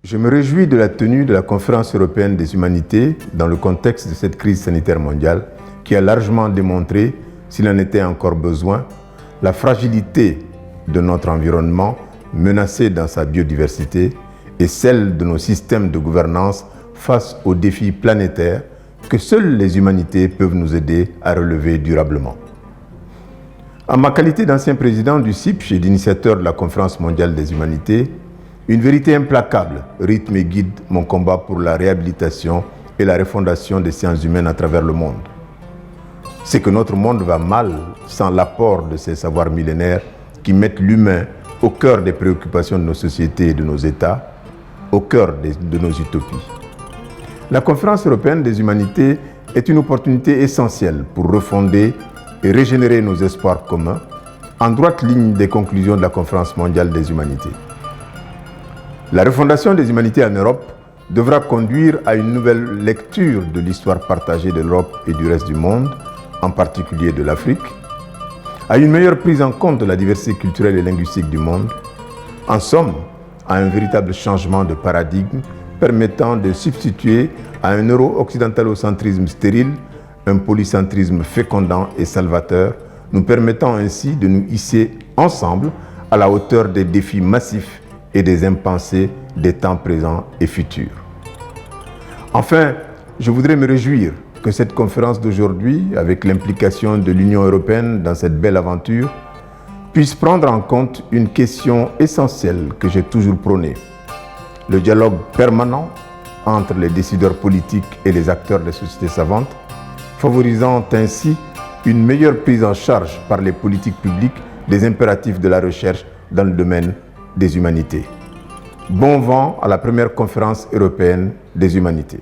Je me réjouis de la tenue de la Conférence européenne des humanités dans le contexte de cette crise sanitaire mondiale qui a largement démontré, s'il en était encore besoin, la fragilité de notre environnement menacé dans sa biodiversité et celle de nos systèmes de gouvernance face aux défis planétaires que seules les humanités peuvent nous aider à relever durablement. En ma qualité d'ancien président du CIPCH et d'initiateur de la Conférence mondiale des humanités, une vérité implacable rythme et guide mon combat pour la réhabilitation et la refondation des sciences humaines à travers le monde. C'est que notre monde va mal sans l'apport de ces savoirs millénaires qui mettent l'humain au cœur des préoccupations de nos sociétés et de nos États, au cœur de nos utopies. La Conférence européenne des humanités est une opportunité essentielle pour refonder et régénérer nos espoirs communs, en droite ligne des conclusions de la Conférence mondiale des humanités. La refondation des humanités en Europe devra conduire à une nouvelle lecture de l'histoire partagée de l'Europe et du reste du monde, en particulier de l'Afrique, à une meilleure prise en compte de la diversité culturelle et linguistique du monde, en somme, à un véritable changement de paradigme permettant de substituer à un euro-occidentalocentrisme stérile un polycentrisme fécondant et salvateur, nous permettant ainsi de nous hisser ensemble à la hauteur des défis massifs et des impensés des temps présents et futurs. Enfin, je voudrais me réjouir que cette conférence d'aujourd'hui, avec l'implication de l'Union européenne dans cette belle aventure, puisse prendre en compte une question essentielle que j'ai toujours prônée: le dialogue permanent entre les décideurs politiques et les acteurs des sociétés savantes, favorisant ainsi une meilleure prise en charge par les politiques publiques des impératifs de la recherche dans le domaine des humanités. Bon vent à la première conférence européenne des humanités.